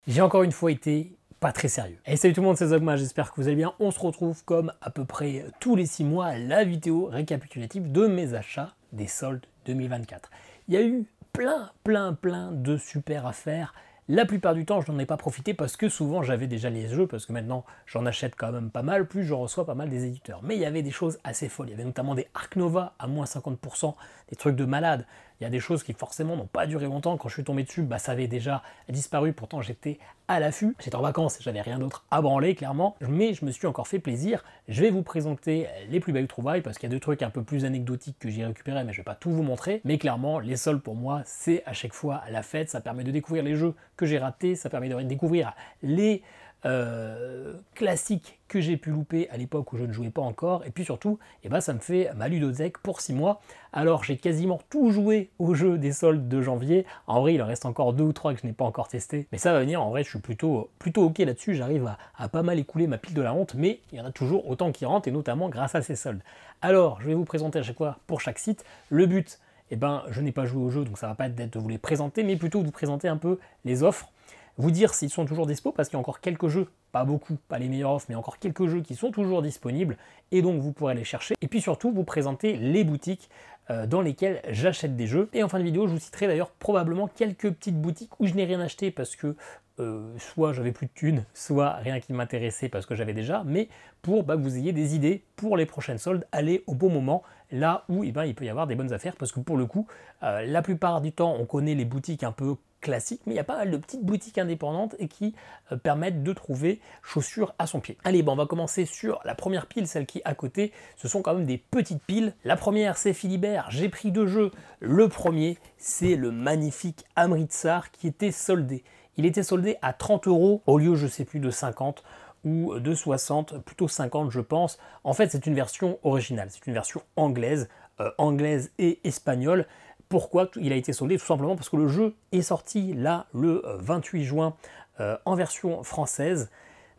J'ai encore une fois été pas très sérieux. Et salut tout le monde, c'est Zogma, j'espère que vous allez bien. On se retrouve comme à peu près tous les 6 mois à la vidéo récapitulative de mes achats des soldes 2024. Il y a eu plein de super affaires. La plupart du temps, je n'en ai pas profité parce que souvent j'avais déjà les jeux, parce que maintenant j'en achète quand même pas mal, plus je reçois pas mal des éditeurs. Mais il y avait des choses assez folles. Il y avait notamment des Ark Nova à moins 50%, des trucs de malade. Il y a des choses qui forcément n'ont pas duré longtemps. Quand je suis tombé dessus, ça avait déjà disparu. Pourtant, j'étais à l'affût. J'étais en vacances, j'avais rien d'autre à branler, clairement. Mais je me suis encore fait plaisir. Je vais vous présenter les plus belles trouvailles parce qu'il y a des trucs un peu plus anecdotiques que j'ai récupérés, mais je vais pas tout vous montrer. Mais clairement, les soldes pour moi, c'est à chaque fois la fête. Ça permet de découvrir les jeux que j'ai ratés. Ça permet de découvrir les classiques que j'ai pu louper à l'époque où je ne jouais pas encore, et puis surtout ça me fait ma ludothèque pour 6 mois. Alors j'ai quasiment tout joué au jeu des soldes de janvier. En vrai il en reste encore 2 ou 3 que je n'ai pas encore testé, mais ça va venir. En vrai je suis plutôt ok là-dessus, j'arrive à pas mal écouler ma pile de la honte, mais il y en a toujours autant qui rentrent, et notamment grâce à ces soldes. Alors je vais vous présenter à chaque fois pour chaque site. Le but, je n'ai pas joué au jeu, donc ça va pas être de vous les présenter, mais plutôt de vous présenter un peu les offres, vous dire s'ils sont toujours dispo, parce qu'il y a encore quelques jeux, pas beaucoup, pas les meilleures offres, mais encore quelques jeux qui sont toujours disponibles, et donc vous pourrez les chercher. Et puis surtout, vous présenter les boutiques dans lesquelles j'achète des jeux. Et en fin de vidéo, je vous citerai d'ailleurs probablement quelques petites boutiques où je n'ai rien acheté parce que soit j'avais plus de thunes, soit rien qui m'intéressait parce que j'avais déjà, mais pour que vous ayez des idées pour les prochaines soldes, allez au bon moment, là où il peut y avoir des bonnes affaires, parce que pour le coup, la plupart du temps, on connaît les boutiques un peu classique, mais il y a pas mal de petites boutiques indépendantes et qui permettent de trouver chaussures à son pied. Allez, on va commencer sur la première pile, celle qui est à côté. Ce sont quand même des petites piles. La première, c'est Philibert. J'ai pris 2 jeux. Le premier, c'est le magnifique Amritsar qui était soldé. Il était soldé à 30 € au lieu, je sais plus, de 50 ou de 60, plutôt 50 je pense. En fait, c'est une version originale, c'est une version anglaise, anglaise et espagnole. Pourquoi il a été soldé? Tout simplement parce que le jeu est sorti là le 28 juin en version française.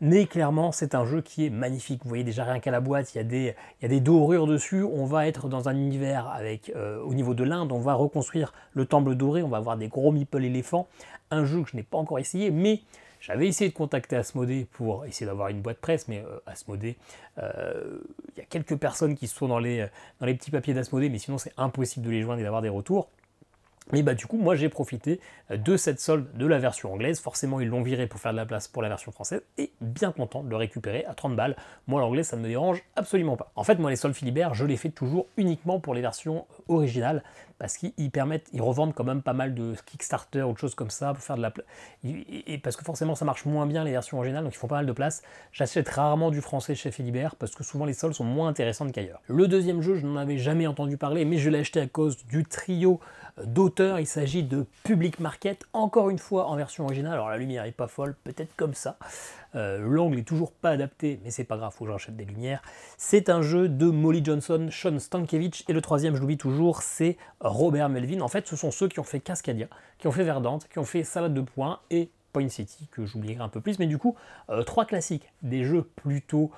Mais clairement, c'est un jeu qui est magnifique. Vous voyez déjà rien qu'à la boîte, il y a des dorures dessus. On va être dans un univers avec, au niveau de l'Inde, on va reconstruire le temple doré, on va avoir des gros meeple éléphants. Un jeu que je n'ai pas encore essayé, mais j'avais essayé de contacter Asmodée pour essayer d'avoir une boîte presse, mais Asmodée, il y a quelques personnes qui sont dans les petits papiers d'Asmodée, mais sinon c'est impossible de les joindre et d'avoir des retours. Mais du coup, moi j'ai profité de cette solde de la version anglaise. Forcément, ils l'ont viré pour faire de la place pour la version française, et bien content de le récupérer à 30 balles. Moi, l'anglais, ça ne me dérange absolument pas. En fait, moi, les soldes Philibert, je les fais toujours uniquement pour les versions originales, parce qu'ils revendent quand même pas mal de Kickstarter ou de choses comme ça pour faire de la place. Et parce que forcément, ça marche moins bien les versions originales, donc ils font pas mal de place. J'achète rarement du français chez Philibert, parce que souvent les soldes sont moins intéressantes qu'ailleurs. Le deuxième jeu, je n'en avais jamais entendu parler, mais je l'ai acheté à cause du trio d'auteurs. Il s'agit de Public Market, encore une fois en version originale. Alors la lumière est pas folle, peut-être comme ça. L'angle est toujours pas adapté, mais c'est pas grave, faut que j'achète des lumières. C'est un jeu de Molly Johnson, Sean Stankiewicz, et le troisième, je l'oublie toujours, c'est Robert Melvin. En fait, ce sont ceux qui ont fait Cascadia, qui ont fait Verdant, qui ont fait Salade de Poing et Point City, que j'oublierai un peu plus. Mais du coup, 3 classiques, des jeux plutôt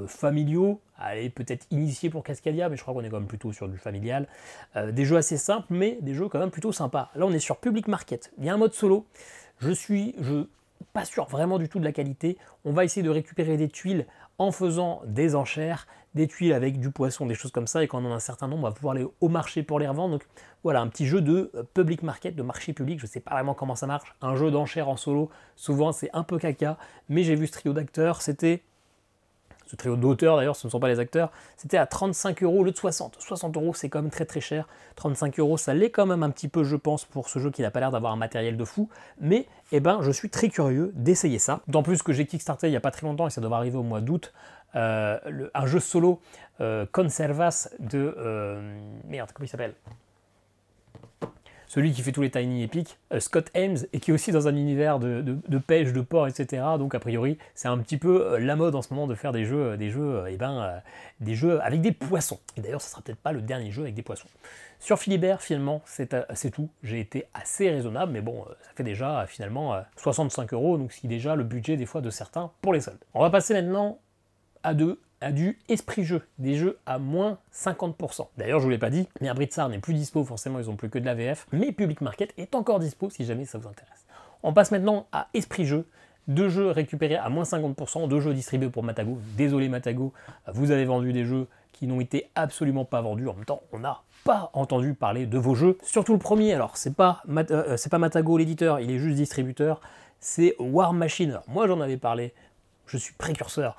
familiaux, allez, peut-être initiés pour Cascadia, mais je crois qu'on est quand même plutôt sur du familial. Des jeux assez simples, mais des jeux quand même plutôt sympas. Là, on est sur Public Market. Il y a un mode solo. Je pas sûr vraiment du tout de la qualité. On va essayer de récupérer des tuiles en faisant des enchères, des tuiles avec du poisson, des choses comme ça, et quand on en a un certain nombre, on va pouvoir aller au marché pour les revendre. Donc voilà, un petit jeu de Public Market, de marché public. Je ne sais pas vraiment comment ça marche. Un jeu d'enchères en solo, souvent c'est un peu caca, mais j'ai vu ce trio d'acteurs, ce trio d'auteurs d'ailleurs, ce ne sont pas les acteurs, c'était à 35 € au lieu de 60. 60 € c'est quand même très cher. 35 € ça l'est quand même un petit peu, je pense, pour ce jeu qui n'a pas l'air d'avoir un matériel de fou. Mais je suis très curieux d'essayer ça. D'autant plus que j'ai kickstarté il n'y a pas très longtemps, et ça devrait arriver au mois d'août, un jeu solo Conservas de... merde, comment il s'appelle ? Celui qui fait tous les Tiny Epic, Scott Ames, et qui est aussi dans un univers de pêche, de port, etc. Donc a priori, c'est un petit peu la mode en ce moment de faire des jeux avec des poissons. Et d'ailleurs, ça sera peut-être pas le dernier jeu avec des poissons. Sur Philibert, finalement, c'est tout. J'ai été assez raisonnable, mais bon, ça fait déjà finalement 65 €, donc ce qui est déjà le budget des fois de certains pour les soldes. On va passer maintenant à du esprit jeu, des jeux à moins 50%. D'ailleurs, je vous l'ai pas dit, mais Amritsar n'est plus dispo, forcément, ils ont plus que de la VF, mais Public Market est encore dispo si jamais ça vous intéresse. On passe maintenant à Esprit Jeu. 2 jeux récupérés à moins 50%, 2 jeux distribués pour Matago. Désolé Matago, vous avez vendu des jeux qui n'ont été absolument pas vendus. En même temps, on n'a pas entendu parler de vos jeux. Surtout le premier, alors c'est pas Matago l'éditeur, il est juste distributeur, c'est War Machine. Alors, moi j'en avais parlé, je suis précurseur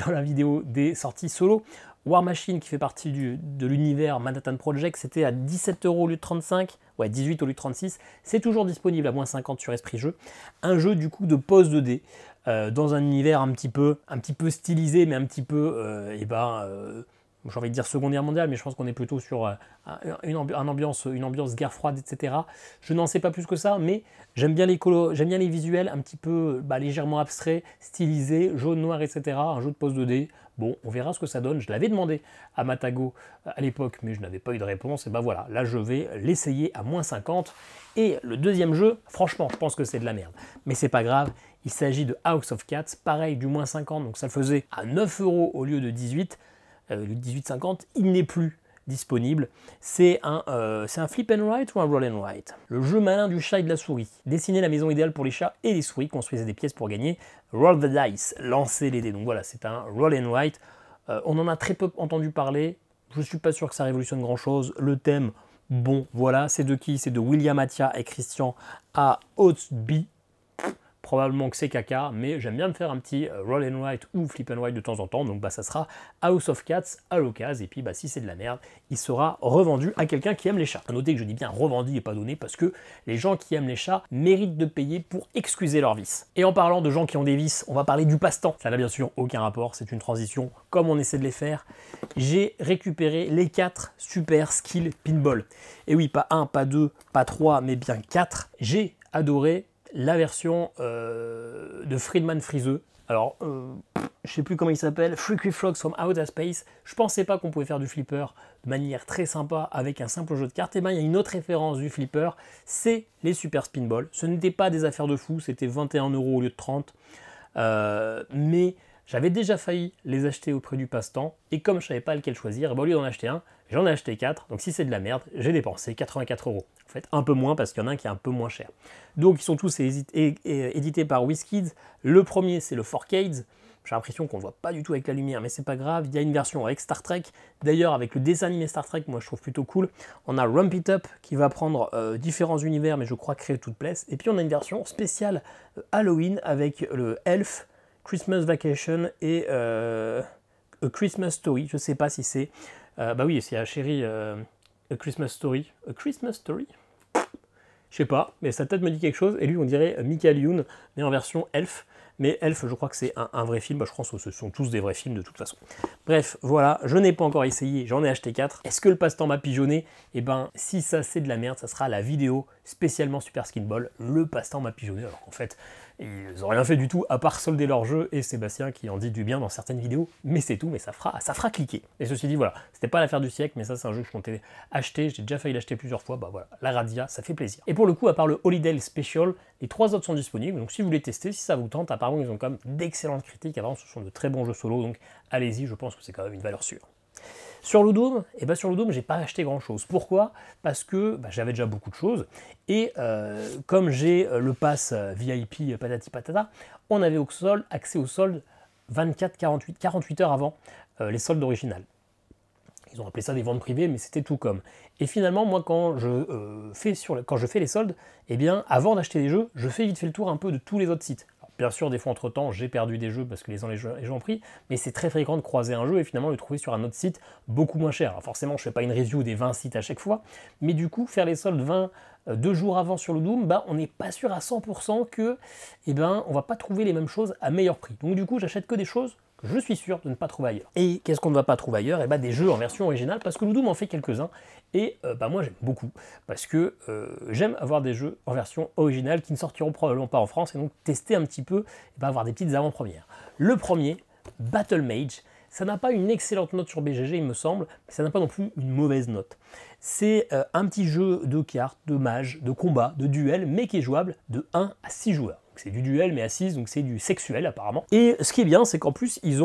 dans la vidéo des sorties solo. War Machine qui fait partie de l'univers Manhattan Project, c'était à 17 € au lieu de 35, ouais 18 au lieu de 36, c'est toujours disponible à moins 50 sur Esprit Jeu. Un jeu du coup de pose 2D, dans un univers un petit peu stylisé, mais un petit peu, j'ai envie de dire secondaire mondiale, mais je pense qu'on est plutôt sur une ambiance guerre froide, etc. Je n'en sais pas plus que ça, mais j'aime bien les visuels un petit peu légèrement abstraits, stylisés, jaune, noir, etc. Un jeu de pose 2D. Bon, on verra ce que ça donne. Je l'avais demandé à Matago à l'époque, mais je n'avais pas eu de réponse. Et ben voilà, là je vais l'essayer à moins 50. Et le deuxième jeu, franchement, je pense que c'est de la merde. Mais c'est pas grave, il s'agit de House of Cats, pareil, du moins 50, donc ça le faisait à 9 € au lieu de 18. Le 18,50, il n'est plus disponible. C'est un flip and write ou un roll and write? Le jeu malin du chat et de la souris. Dessinez la maison idéale pour les chats et les souris, construisez des pièces pour gagner. Roll the dice, lancez les dés. Donc voilà, c'est un roll and write. On en a très peu entendu parler. Je ne suis pas sûr que ça révolutionne grand chose. Le thème, bon, voilà, c'est de qui? C'est de William Attia et Christian A. Oatsby. Probablement que c'est caca, mais j'aime bien me faire un petit roll and write ou flip and write de temps en temps, donc ça sera House of Cats à l'occasion, et puis si c'est de la merde, il sera revendu à quelqu'un qui aime les chats. À noter que je dis bien revendu et pas donné, parce que les gens qui aiment les chats méritent de payer pour excuser leurs vices. Et en parlant de gens qui ont des vices, on va parler du passe-temps. Ça n'a bien sûr aucun rapport, c'est une transition comme on essaie de les faire. J'ai récupéré les 4 super skills pinball. Et oui, pas 1, pas 2, pas 3, mais bien 4. J'ai adoré la version de Friedman Friseux. Alors, je sais plus comment il s'appelle, Freaky Frogs from Outer Space. Je pensais pas qu'on pouvait faire du flipper de manière très sympa avec un simple jeu de cartes. Et bien, il y a une autre référence du flipper, c'est les Super Spinball. Ce n'était pas des affaires de fou, c'était 21 € au lieu de 30. Mais j'avais déjà failli les acheter auprès du passe-temps. Et comme je savais pas lequel choisir, au lieu d'en acheter un, j'en ai acheté 4. Donc si c'est de la merde, j'ai dépensé 84 €. En fait, un peu moins parce qu'il y en a un qui est un peu moins cher. Donc ils sont tous édités par WizKids. Le premier, c'est le 4Kids. J'ai l'impression qu'on ne voit pas du tout avec la lumière, mais c'est pas grave. Il y a une version avec Star Trek. D'ailleurs, avec le dessin animé Star Trek, moi je trouve plutôt cool. On a Rump It Up qui va prendre différents univers, mais je crois créer toute place. Et puis on a une version spéciale Halloween avec le Elf, Christmas Vacation et A Christmas Story. Je sais pas si c'est... oui, c'est la chérie A Christmas Story. A Christmas Story? Je sais pas, mais sa tête me dit quelque chose. Et lui, on dirait Michael Youn, mais en version Elf. Mais Elf, je crois que c'est un vrai film. Je pense que ce sont tous des vrais films de toute façon. Bref, voilà, je n'ai pas encore essayé, j'en ai acheté 4. Est-ce que le passe-temps m'a pigeonné? Eh ben, si ça c'est de la merde, ça sera la vidéo spécialement Super Skin Ball. Le passe-temps m'a pigeonné, alors qu'en fait, ils n'ont rien fait du tout à part solder leur jeu, et Sébastien qui en dit du bien dans certaines vidéos, mais c'est tout, mais ça fera cliquer. Et ceci dit, voilà, c'était pas l'affaire du siècle, mais ça c'est un jeu que je comptais acheter, j'ai déjà failli l'acheter plusieurs fois, voilà, la Radia, ça fait plaisir. Et pour le coup, à part le Holiday Special, les 3 autres sont disponibles, donc si vous voulez tester, si ça vous tente, apparemment ils ont quand même d'excellentes critiques, apparemment ce sont de très bons jeux solo, donc allez-y, je pense que c'est quand même une valeur sûre. Sur Ludum, sur Ludum, j'ai pas acheté grand chose. Pourquoi? Parce que j'avais déjà beaucoup de choses. Et comme j'ai le pass VIP patati patata, on avait accès aux soldes 48 heures avant les soldes originales. Ils ont appelé ça des ventes privées, mais c'était tout comme. Et finalement, moi, quand je fais les soldes, eh bien, avant d'acheter des jeux, je fais vite fait le tour un peu de tous les autres sites. Bien sûr, des fois, entre-temps, j'ai perdu des jeux parce que les gens ont pris, mais c'est très fréquent de croiser un jeu et finalement le trouver sur un autre site beaucoup moins cher. Alors forcément, je ne fais pas une review des 20 sites à chaque fois, mais du coup, faire les soldes 2 jours avant sur le Doom, on n'est pas sûr à 100% que, on va pas trouver les mêmes choses à meilleur prix. Donc du coup, j'achète que des choses que je suis sûr de ne pas trouver ailleurs. Et qu'est-ce qu'on ne va pas trouver ailleurs? Des jeux en version originale, parce que Ludum en fait quelques-uns, et moi j'aime beaucoup, parce que j'aime avoir des jeux en version originale qui ne sortiront probablement pas en France, et donc tester un petit peu, avoir des petites avant-premières. Le premier, Battle Mage, ça n'a pas une excellente note sur BGG il me semble, mais ça n'a pas non plus une mauvaise note. C'est un petit jeu de cartes, de mages, de combat, de duel, mais qui est jouable de 1 à 6 joueurs. C'est du duel mais à 6, donc c'est du sexuel apparemment. Et ce qui est bien, c'est qu'en plus il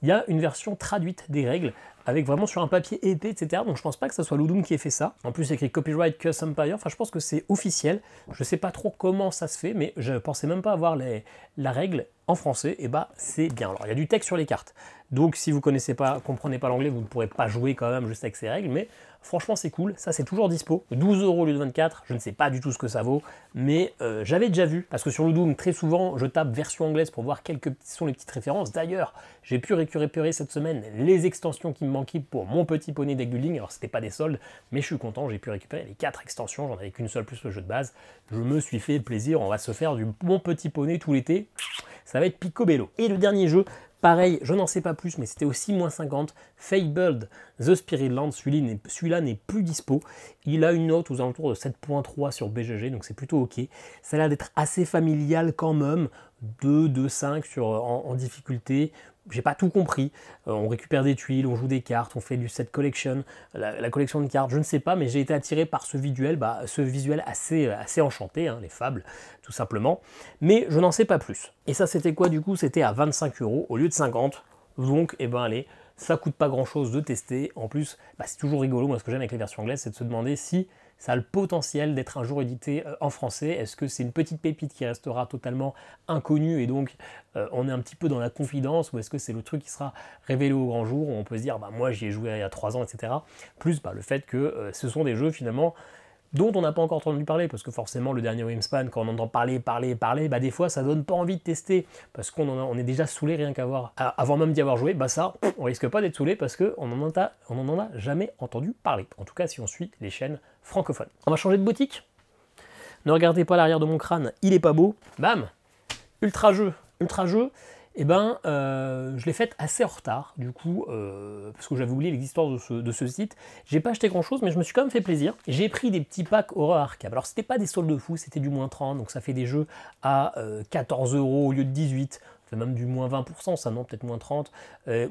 y a une version traduite des règles avec vraiment sur un papier épais, etc. Donc je pense pas que ça soit Ludum qui ait fait ça. En plus, c'est écrit Copyright Curse Empire. Enfin, je pense que c'est officiel. Je sais pas trop comment ça se fait, mais je pensais même pas avoir la règle en français. Et bah, c'est bien. Alors, il y a du texte sur les cartes. Donc, si vous comprenez pas l'anglais, vous ne pourrez pas jouer quand même juste avec ces règles. Mais franchement, c'est cool. Ça, c'est toujours dispo. 12 € au lieu de 24. Je ne sais pas du tout ce que ça vaut, mais j'avais déjà vu. Parce que sur Ludum, très souvent, je tape version anglaise pour voir quelles sont les petites références. D'ailleurs, j'ai pu récupérer cette semaine les extensions qui me manquaient pour mon petit poney deck building. Alors, c'était pas des soldes, mais je suis content. J'ai pu récupérer les 4 extensions. J'en avais qu'une seule plus le jeu de base. Je me suis fait plaisir. On va se faire du mon petit poney tout l'été. Ça va être picobello. Et le dernier jeu, pareil, je n'en sais pas plus, mais c'était aussi -50. Fabled The Spirit Land, celui-là n'est plus dispo. Il a une note aux alentours de 7.3 sur BGG, donc c'est plutôt ok. Ça a l'air d'être assez familial quand même, 2,5 en difficulté. J'ai pas tout compris. On récupère des tuiles, on joue des cartes, on fait du set collection, la collection de cartes, je ne sais pas, mais j'ai été attiré par ce visuel, assez enchanté, hein, les fables, tout simplement. Mais je n'en sais pas plus. Et ça, c'était quoi du coup? C'était à 25 € au lieu de 50. Donc, eh ben allez, ça coûte pas grand chose de tester. En plus, c'est toujours rigolo. Moi, ce que j'aime avec les versions anglaises, c'est de se demander si ça a le potentiel d'être un jour édité en français. Est-ce que c'est une petite pépite qui restera totalement inconnue et donc on est un petit peu dans la confidence, ou est-ce que c'est le truc qui sera révélé au grand jour où on peut se dire moi j'y ai joué il y a 3 ans, etc. Plus le fait que ce sont des jeux finalement dont on n'a pas encore entendu parler, parce que forcément le dernier Wingspan, quand on entend parler, des fois ça donne pas envie de tester, parce qu'on est déjà saoulé rien avant même d'y avoir joué. Ça, on risque pas d'être saoulé parce qu'on n'en a jamais entendu parler, en tout cas si on suit les chaînes francophones. On va changer de boutique. Ne regardez pas l'arrière de mon crâne, il est pas beau. Bam, ultra jeu. Je l'ai faite assez en retard, du coup, parce que j'avais oublié l'existence de ce site. J'ai pas acheté grand chose, mais je me suis quand même fait plaisir. J'ai pris des petits packs Horror Arkham. Alors, c'était pas des soldes de fou, c'était du -30, donc ça fait des jeux à 14 € au lieu de 18. Ça fait même du -20%, ça non, peut-être -30.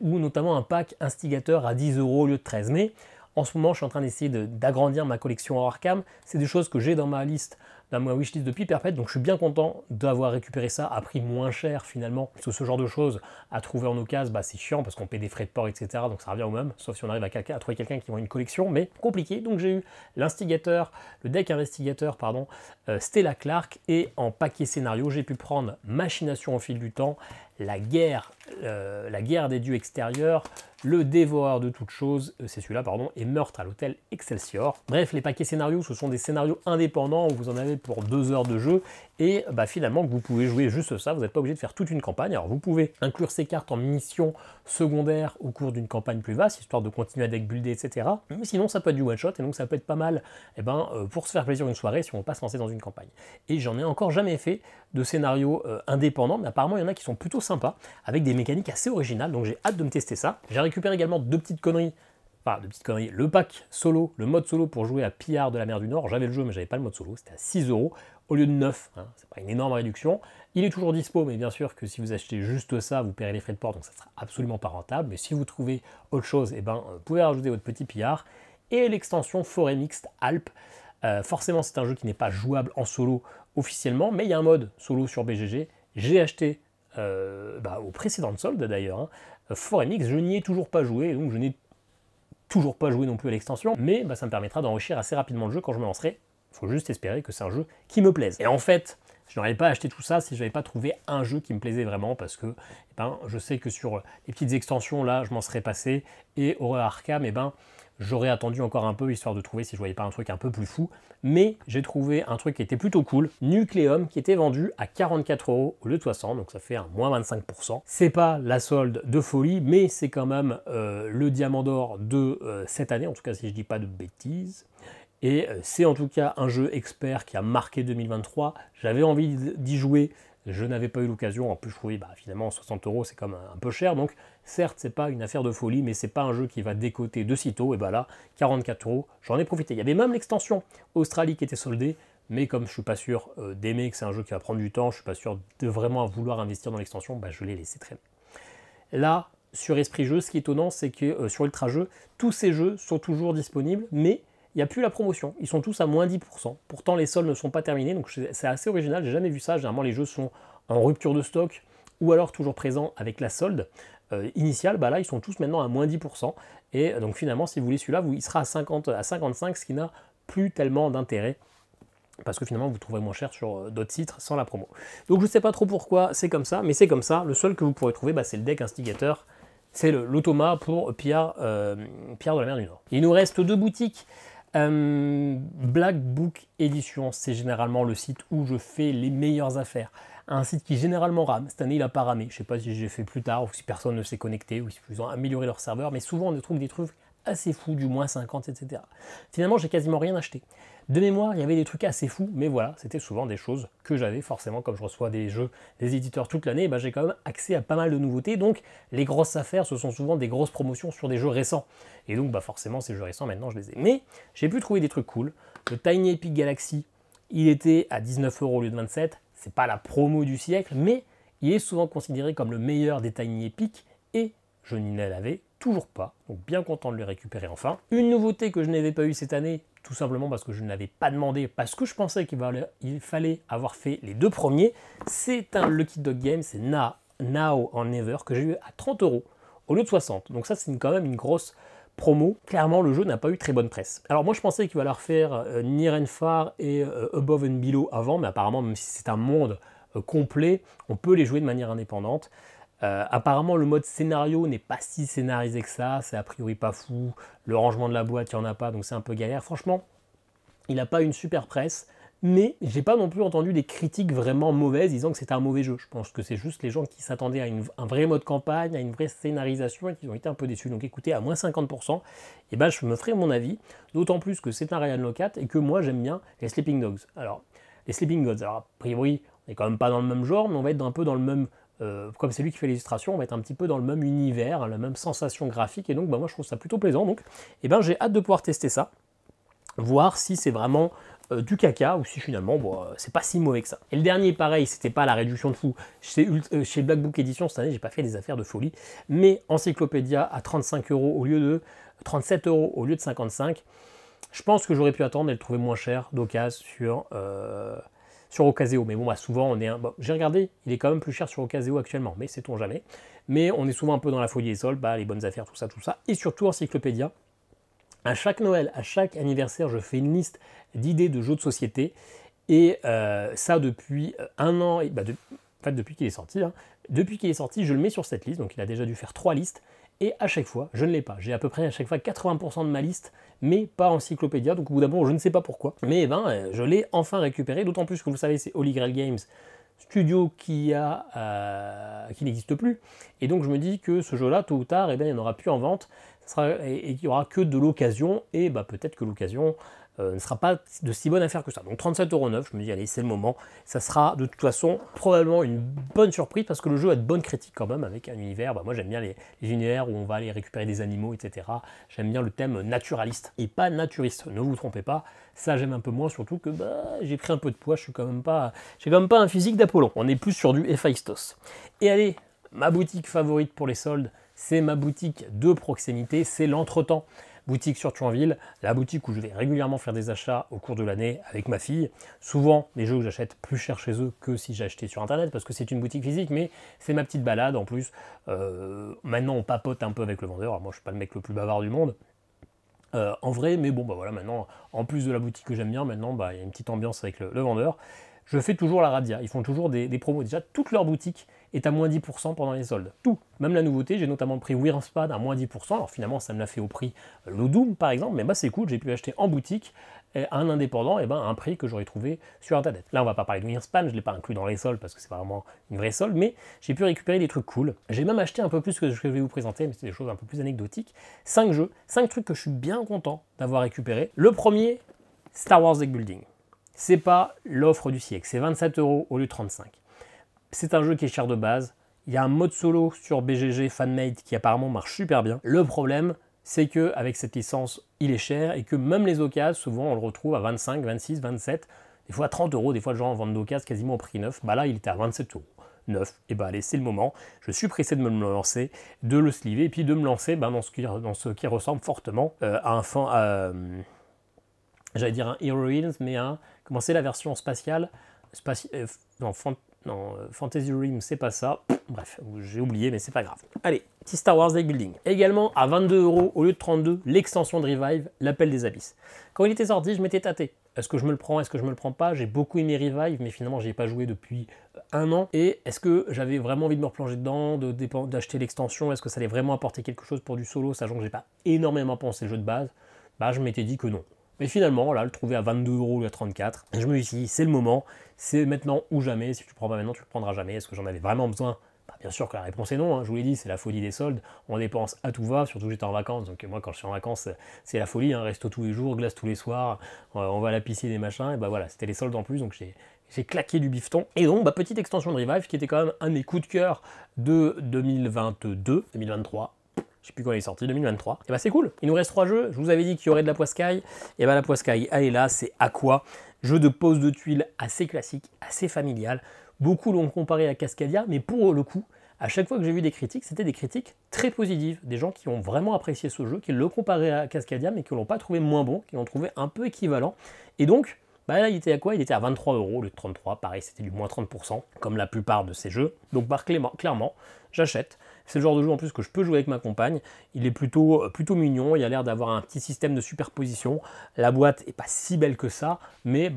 Ou notamment un pack Instigateur à 10 € au lieu de 13. Mais en ce moment, je suis en train d'essayer d'agrandir ma collection Horror Arkham. C'est des choses que j'ai dans ma liste, dans ma wishlist depuis perpète, donc je suis bien content d'avoir récupéré ça à prix moins cher finalement, parce que ce genre de choses à trouver en occasion, c'est chiant parce qu'on paie des frais de port, etc. Donc ça revient au même, sauf si on arrive à trouver quelqu'un qui vend une collection, mais compliqué. Donc j'ai eu le deck investigateur, Stella Clark, et en paquet scénario, j'ai pu prendre Machination au fil du temps, la guerre des dieux extérieurs, le dévoreur de toutes choses, c'est celui-là, et meurtre à l'hôtel Excelsior. Bref, les paquets scénarios, ce sont des scénarios indépendants où vous en avez pour 2 heures de jeu, et finalement vous pouvez jouer juste ça, vous n'êtes pas obligé de faire toute une campagne. Alors vous pouvez inclure ces cartes en mission secondaire au cours d'une campagne plus vaste, histoire de continuer à deck builder, etc. Mais sinon ça peut être du one shot, et donc ça peut être pas mal pour se faire plaisir une soirée si on ne veut pas se lancer dans une campagne. Et j'en ai encore jamais fait de scénarios indépendants, mais apparemment il y en a qui sont plutôt sympas, avec des mécaniques assez originales, donc j'ai hâte de me tester ça. J'ai récupéré également deux petites conneries, le pack solo, le mode solo pour jouer à Pillard de la mer du Nord. J'avais le jeu mais j'avais pas le mode solo, c'était à 6 € au lieu de 9, hein. C'est pas une énorme réduction. Il est toujours dispo, mais bien sûr que si vous achetez juste ça, vous paierez les frais de port, donc ça sera absolument pas rentable. Mais si vous trouvez autre chose, vous pouvez rajouter votre petit Pillard. Et l'extension Forêt Mixte Alpes. Forcément c'est un jeu qui n'est pas jouable en solo officiellement, mais il y a un mode solo sur BGG. J'ai acheté au précédent solde d'ailleurs, Forêt Mixte, je n'y ai toujours pas joué, donc je n'ai toujours pas joué non plus à l'extension, mais ça me permettra d'enrichir assez rapidement le jeu quand je me lancerai. Il faut juste espérer que c'est un jeu qui me plaise. Et en fait, je n'aurais pas acheté tout ça si je n'avais pas trouvé un jeu qui me plaisait vraiment, parce que je sais que sur les petites extensions, là, je m'en serais passé, et Horror Arkham, j'aurais attendu encore un peu, histoire de trouver si je voyais pas un truc un peu plus fou, mais j'ai trouvé un truc qui était plutôt cool, Nucleum, qui était vendu à 44 € au lieu de 60, donc ça fait un moins 25%. C'est pas la solde de folie, mais c'est quand même le diamant d'or de cette année, en tout cas si je dis pas de bêtises. Et c'est en tout cas un jeu expert qui a marqué 2023. J'avais envie d'y jouer, je n'avais pas eu l'occasion. En plus, je trouvais finalement 60 € c'est comme un peu cher. Donc certes, c'est pas une affaire de folie, mais c'est pas un jeu qui va décoter de sitôt. Et là, 44 €, j'en ai profité. Il y avait même l'extension Australie qui était soldée, mais comme je suis pas sûr d'aimer, que c'est un jeu qui va prendre du temps, je suis pas sûr de vraiment vouloir investir dans l'extension, je l'ai laissé traîner. Là, sur Esprit Jeu, ce qui est étonnant, c'est que sur Ultra Jeu, tous ces jeux sont toujours disponibles, mais il n'y a plus la promotion, ils sont tous à moins 10%. Pourtant, les soldes ne sont pas terminés, donc c'est assez original, j'ai jamais vu ça. Généralement, les jeux sont en rupture de stock, ou alors toujours présents avec la solde. initial, bah là ils sont tous maintenant à moins 10%. Et donc finalement, si vous voulez celui-là, il sera à 50, à 55, ce qui n'a plus tellement d'intérêt. Parce que finalement, vous trouverez moins cher sur d'autres sites sans la promo. Donc je ne sais pas trop pourquoi c'est comme ça, mais c'est comme ça. Le seul que vous pourrez trouver, bah, c'est le deck Instigator. C'est l'Automa pour Pierre de la Mer du Nord. Il nous reste 2 boutiques. Black Book Edition, c'est généralement le site où je fais les meilleures affaires. Un site qui généralement rame. Cette année, il n'a pas ramé. Je ne sais pas si j'ai fait plus tard ou si personne ne s'est connecté ou si ils ont amélioré leur serveur, mais souvent on trouve des trucs assez fous, du moins 50, etc. Finalement, j'ai quasiment rien acheté. De mémoire, il y avait des trucs assez fous, mais voilà, c'était souvent des choses que j'avais forcément, comme je reçois des jeux des éditeurs toute l'année, bah, j'ai quand même accès à pas mal de nouveautés, donc les grosses affaires, ce sont souvent des grosses promotions sur des jeux récents. Et donc bah, forcément, ces jeux récents, maintenant, je les ai. Mais j'ai pu trouver des trucs cool. Le Tiny Epic Galaxy, il était à 19 € au lieu de 27, c'est pas la promo du siècle, mais il est souvent considéré comme le meilleur des Tiny Epic, et je n'y l'avais toujours pas, donc bien content de le récupérer enfin. Une nouveauté que je n'avais pas eu cette année, tout simplement parce que je ne l'avais pas demandé, parce que je pensais qu'il fallait avoir fait les 2 premiers, c'est un Lucky Dog Game, c'est Now or Never, que j'ai eu à 30 € au lieu de 60. Donc ça c'est quand même une grosse promo. Clairement le jeu n'a pas eu très bonne presse. Alors moi je pensais qu'il va leur faire Near and Far et Above and Below avant, mais apparemment même si c'est un monde complet, on peut les jouer de manière indépendante. Apparemment le mode scénario n'est pas si scénarisé que ça, c'est a priori pas fou, le rangement de la boîte il n'y en a pas donc c'est un peu galère. Franchement, il n'a pas une super presse, mais j'ai pas non plus entendu des critiques vraiment mauvaises disant que c'était un mauvais jeu. Je pense que c'est juste les gens qui s'attendaient à un vrai mode campagne, à une vraie scénarisation et qui ont été un peu déçus. Donc écoutez, à moins 50%, et ben, je me ferai mon avis, d'autant plus que c'est un Ryan Locat et que moi j'aime bien les Sleeping Dogs. Alors, les Sleeping Dogs, alors a priori, on n'est quand même pas dans le même genre, mais on va être un peu dans le même... comme c'est lui qui fait l'illustration, on va être un petit peu dans le même univers, hein, la même sensation graphique, et donc bah, moi je trouve ça plutôt plaisant. Donc ben, j'ai hâte de pouvoir tester ça, voir si c'est vraiment du caca ou si finalement bon, c'est pas si mauvais que ça. Et le dernier, pareil, c'était pas la réduction de fou. Chez Black Book Edition cette année, j'ai pas fait des affaires de folie, mais Encyclopédia à 35 € au lieu de 37 € au lieu de 55. Je pense que j'aurais pu attendre et le trouver moins cher d'occasion sur Ocaseo, mais bon, bah, souvent on est... Bon, j'ai regardé, il est quand même plus cher sur Ocaseo actuellement, mais sait-on jamais. Mais on est souvent un peu dans la folie des soldes, bah, les bonnes affaires, tout ça. Et surtout Encyclopédia. À chaque Noël, à chaque anniversaire, je fais une liste d'idées de jeux de société. Et ça depuis un an, et, bah, en fait depuis qu'il est sorti. Hein, depuis qu'il est sorti, je le mets sur cette liste, donc il a déjà dû faire 3 listes. Et à chaque fois, je ne l'ai pas. J'ai à peu près à chaque fois 80% de ma liste, mais pas Encyclopédia. Donc au bout d'un moment, je ne sais pas pourquoi. Mais eh ben, je l'ai enfin récupéré, d'autant plus que vous savez, c'est Holy Grail Games, studio qui n'existe plus. Et donc je me dis que ce jeu-là, tôt ou tard, eh ben, il n'y en aura plus en vente. Et qu'il n'y aura que de l'occasion. Et bah, peut-être que l'occasion ne sera pas de si bonne affaire que ça. Donc 37,9 €, je me dis, allez, c'est le moment. Ça sera de toute façon probablement une bonne surprise parce que le jeu a de bonnes critiques quand même avec un univers. Bah, moi, j'aime bien les univers où on va aller récupérer des animaux, etc. J'aime bien le thème naturaliste et pas naturiste. Ne vous trompez pas. Ça, j'aime un peu moins, surtout que bah, j'ai pris un peu de poids. J'ai quand même pas un physique d'Apollon. On est plus sur du Héphaïstos. Et allez, ma boutique favorite pour les soldes, c'est ma boutique de proximité, c'est l'Entretemps. Boutique sur Thionville, la boutique où je vais régulièrement faire des achats au cours de l'année avec ma fille. Souvent, les jeux que j'achète plus cher chez eux que si j'achetais sur Internet, parce que c'est une boutique physique, mais c'est ma petite balade en plus. Maintenant, on papote un peu avec le vendeur. Alors, moi, je suis pas le mec le plus bavard du monde. En vrai, mais bon, bah voilà, maintenant, en plus de la boutique que j'aime bien, maintenant, bah, il y a une petite ambiance avec le vendeur. Je fais toujours la radia, ils font toujours des promos. Déjà, toute leur boutique est à moins 10% pendant les soldes. Tout, même la nouveauté, j'ai notamment pris Wyrmspad à moins 10%. Alors finalement, ça me l'a fait au prix Lodoom, par exemple, mais bah c'est cool, j'ai pu acheter en boutique à un indépendant, et ben, à un prix que j'aurais trouvé sur Internet. Là, on va pas parler de Wyrmspad, je ne l'ai pas inclus dans les soldes parce que c'est vraiment une vraie solde, mais j'ai pu récupérer des trucs cool. J'ai même acheté un peu plus que ce que je vais vous présenter, mais c'est des choses un peu plus anecdotiques. 5 jeux, 5 trucs que je suis bien content d'avoir récupéré. Le premier, Star Wars Deck Building. C'est pas l'offre du siècle, c'est 27 € au lieu de 35. C'est un jeu qui est cher de base. Il y a un mode solo sur BGG Fanmade qui apparemment marche super bien. Le problème, c'est qu'avec cette licence, il est cher et que même les occasions, souvent on le retrouve à 25, 26, 27, des fois à 30 €, des fois les gens en vendent d'occasion quasiment au prix neuf. Bah là, il était à 27 €. 9, et bah allez, c'est le moment. Je suis pressé de me le lancer, de le sliver et puis de me lancer dans ce qui ressemble fortement à un fan. J'allais dire un Heroines, mais un... Comment c'est la version spatiale Non, Fantasy Realms, c'est pas ça. Bref, j'ai oublié, mais c'est pas grave. Allez, petit Star Wars Deck Building. Également, à 22 € au lieu de 32, l'extension de Revive, l'Appel des Abysses. Quand il était sorti, je m'étais tâté. Est-ce que je me le prends, est-ce que je me le prends pas? J'ai beaucoup aimé Revive, mais finalement, j'y ai pas joué depuis un an. Et est-ce que j'avais vraiment envie de me replonger dedans, d'acheter l'extension? Est-ce que ça allait vraiment apporter quelque chose pour du solo, sachant que j'ai pas énormément pensé le jeu de base? Bah, je m'étais dit que non. Mais finalement, là, le trouver à 22 € ou à 34, et je me suis dit, c'est le moment, c'est maintenant ou jamais. Si tu ne prends pas maintenant, tu ne le prendras jamais. Est-ce que j'en avais vraiment besoin? Bah, bien sûr que la réponse est non, hein. Je vous l'ai dit, c'est la folie des soldes. On dépense à tout va, surtout que j'étais en vacances. Donc moi, quand je suis en vacances, c'est la folie, hein. Resto tous les jours, glace tous les soirs, on va à la piscine des machins. Et bah voilà, c'était les soldes en plus, donc j'ai claqué du bifton. Et donc, bah, petite extension de Revive qui était quand même un de mes coups de cœur de 2022, 2023. Je sais plus quand il est sorti, 2023. Et bah c'est cool, il nous reste 3 jeux, je vous avais dit qu'il y aurait de la poiscaille, et bah la poiscaille, elle est là, c'est Aqua, jeu de pose de tuiles assez classique, assez familial. Beaucoup l'ont comparé à Cascadia, mais pour le coup, à chaque fois que j'ai vu des critiques, c'était des critiques très positives, des gens qui ont vraiment apprécié ce jeu, qui le comparaient à Cascadia, mais qui ne l'ont pas trouvé moins bon, qui l'ont trouvé un peu équivalent. Et donc, bah là, il était à quoi? Il était à 23 € au lieu de 33, pareil, c'était du moins 30%, comme la plupart de ces jeux. Donc bah, clairement, j'achète. C'est le genre de jeu en plus que je peux jouer avec ma compagne. Il est plutôt mignon, il a l'air d'avoir un petit système de superposition. La boîte est pas si belle que ça, mais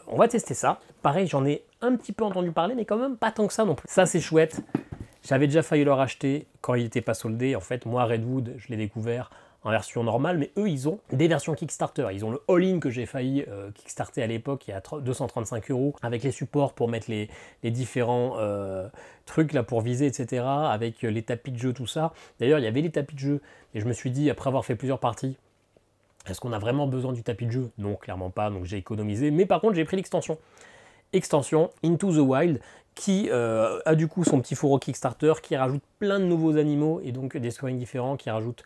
on va tester ça. Pareil, j'en ai un petit peu entendu parler, mais quand même pas tant que ça non plus. Ça c'est chouette. J'avais déjà failli le racheter quand il n'était pas soldé. En fait, moi Redwood, je l'ai découvert en version normale, mais eux, ils ont des versions Kickstarter. Ils ont le all-in que j'ai failli Kickstarter à l'époque, il y a 235 €, avec les supports pour mettre les différents trucs là pour viser, etc., avec les tapis de jeu, tout ça. D'ailleurs, il y avait les tapis de jeu, et je me suis dit, après avoir fait plusieurs parties, est-ce qu'on a vraiment besoin du tapis de jeu? Non, clairement pas, donc j'ai économisé. Mais par contre, j'ai pris l'extension. Extension Into the Wild, qui a du coup son petit fourreau Kickstarter, qui rajoute plein de nouveaux animaux et donc des scoring différents, qui rajoute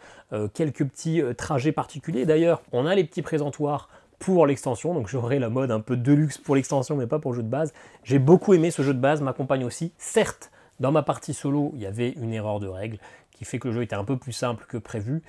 quelques petits trajets particuliers. D'ailleurs, on a les petits présentoirs pour l'extension, donc j'aurai la mode un peu de luxe pour l'extension, mais pas pour le jeu de base. J'ai beaucoup aimé ce jeu de base, ma compagne aussi. Certes, dans ma partie solo, il y avait une erreur de règle qui fait que le jeu était un peu plus simple que prévu.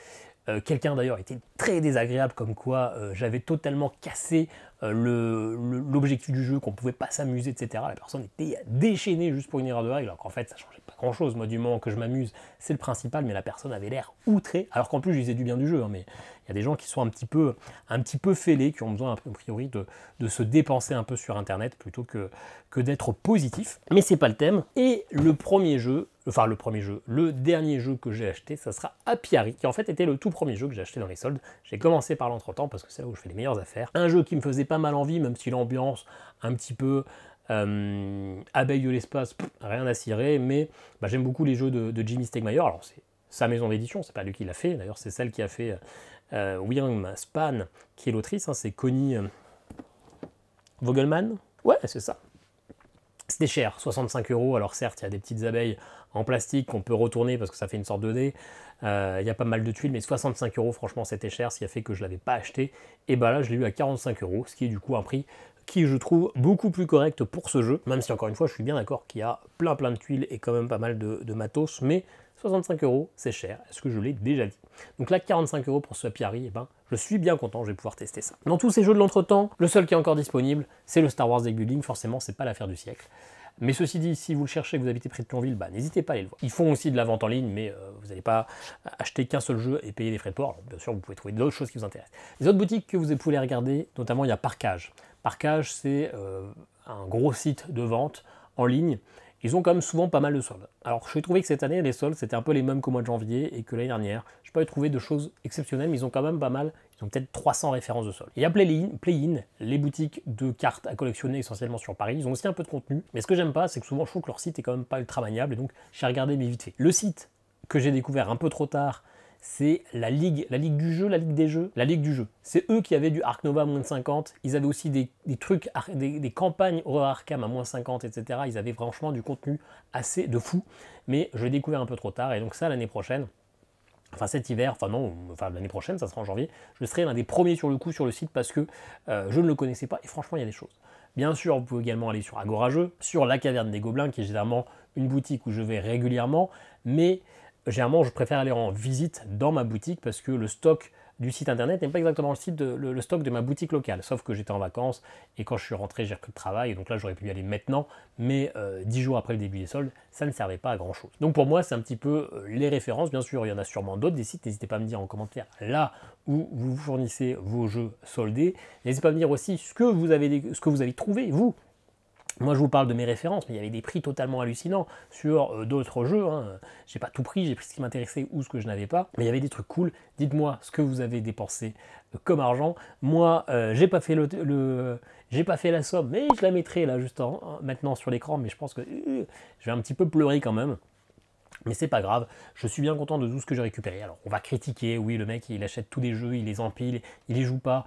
Quelqu'un d'ailleurs était très désagréable, comme quoi j'avais totalement cassé l'objectif du jeu, qu'on ne pouvait pas s'amuser, etc. La personne était déchaînée juste pour une erreur de règle, alors qu'en fait ça ne changeait pas grand chose. Moi, du moment que je m'amuse, c'est le principal, mais la personne avait l'air outrée, alors qu'en plus je disais du bien du jeu, hein, mais il y a des gens qui sont un petit peu fêlés, qui ont besoin a priori de se dépenser un peu sur internet plutôt que d'être positif. Mais c'est pas le thème. Et le dernier jeu que j'ai acheté, ça sera Apiari, qui en fait était le tout premier jeu que j'ai acheté dans les soldes. J'ai commencé par l'entretemps parce que c'est là où je fais les meilleures affaires. Un jeu qui me faisait pas mal envie, même si l'ambiance un petit peu abeille de l'espace, rien à cirer, mais j'aime beaucoup les jeux de Jimmy Stegmaier. Alors c'est sa maison d'édition, c'est pas lui qui l'a fait, d'ailleurs c'est celle qui a fait William Span, qui est l'autrice, hein, c'est Connie Vogelman. Ouais, c'est ça. C'était cher, 65 €. Alors certes, il y a des petites abeilles en plastique qu'on peut retourner parce que ça fait une sorte de dé. Il y a pas mal de tuiles, mais 65 €, franchement, c'était cher, ce qui a fait que je ne l'avais pas acheté. Et là, je l'ai eu à 45 €, ce qui est du coup un prix qui, je trouve, beaucoup plus correct pour ce jeu. Même si, encore une fois, je suis bien d'accord qu'il y a plein de tuiles et quand même pas mal de matos, mais 65 €, c'est cher. Est-ce que je l'ai déjà dit? Donc là, 45 € pour ce Apiari, je suis bien content, je vais pouvoir tester ça. Dans tous ces jeux de l'entretemps, le seul qui est encore disponible, c'est le Star Wars Deck Building. Forcément, c'est pas l'affaire du siècle. Mais ceci dit, si vous le cherchez, que vous habitez près de Thionville, n'hésitez pas à aller le voir. Ils font aussi de la vente en ligne, mais vous n'allez pas acheter qu'un seul jeu et payer des frais de port. Alors, bien sûr, vous pouvez trouver d'autres choses qui vous intéressent. Les autres boutiques que vous pouvez regarder, notamment, il y a Parkage. Parkage, c'est un gros site de vente en ligne. Ils ont quand même souvent pas mal de soldes. Alors, j'ai trouvé que cette année, les soldes, c'était un peu les mêmes qu'au mois de janvier et que l'année dernière. Je n'ai pas trouvé de choses exceptionnelles, mais ils ont quand même pas mal. Ils ont peut-être 300 références de soldes. Il y a Play-in, les boutiques de cartes à collectionner essentiellement sur Paris. Ils ont aussi un peu de contenu. Mais ce que j'aime pas, c'est que souvent, je trouve que leur site est quand même pas ultra maniable. Et donc, j'ai regardé, mais vite fait. Le site que j'ai découvert un peu trop tard, c'est la Ligue du jeu, la Ligue des jeux, la Ligue du jeu. C'est eux qui avaient du Ark Nova à moins de 50, ils avaient aussi des trucs, des campagnes Horror Arkham à moins 50, etc. Ils avaient franchement du contenu assez de fou, mais je l'ai découvert un peu trop tard, et donc ça, l'année prochaine, enfin cet hiver, l'année prochaine, ça sera en janvier, je serai l'un des premiers sur le coup sur le site parce que je ne le connaissais pas, et franchement, il y a des choses. Bien sûr, vous pouvez également aller sur Agora Jeux, sur la Caverne des Gobelins, qui est généralement une boutique où je vais régulièrement, mais généralement, je préfère aller en visite dans ma boutique parce que le stock du site internet n'est pas exactement le stock de ma boutique locale, sauf que j'étais en vacances et quand je suis rentré, j'ai repris le travail, donc là j'aurais pu y aller maintenant, mais 10 jours après le début des soldes, ça ne servait pas à grand chose. Donc pour moi, c'est un petit peu les références. Bien sûr, il y en a sûrement d'autres des sites, n'hésitez pas à me dire en commentaire là où vous fournissez vos jeux soldés. N'hésitez pas à me dire aussi ce que vous avez trouvé, vous. Moi, je vous parle de mes références, mais il y avait des prix totalement hallucinants sur d'autres jeux. Hein. J'ai pas tout pris, j'ai pris ce qui m'intéressait ou ce que je n'avais pas. Mais il y avait des trucs cool. Dites-moi ce que vous avez dépensé comme argent. Moi, j'ai pas fait j'ai pas fait la somme, mais je la mettrai là juste maintenant sur l'écran. Mais je pense que je vais un petit peu pleurer quand même. Mais c'est pas grave, je suis bien content de tout ce que j'ai récupéré. Alors, on va critiquer, oui, le mec, il achète tous les jeux, il les empile, il les joue pas.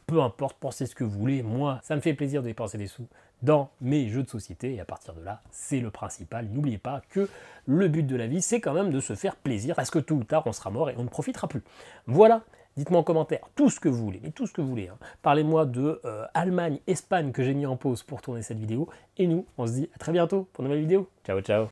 Peu importe, pensez ce que vous voulez. Moi, ça me fait plaisir de dépenser des sous dans mes jeux de société. Et à partir de là, c'est le principal. N'oubliez pas que le but de la vie, c'est quand même de se faire plaisir. Parce que tôt ou tard, on sera mort et on ne profitera plus. Voilà. Dites-moi en commentaire tout ce que vous voulez, mais tout ce que vous voulez. Hein. Parlez-moi de Allemagne, Espagne que j'ai mis en pause pour tourner cette vidéo. Et nous, on se dit à très bientôt pour une nouvelle vidéo. Ciao, ciao.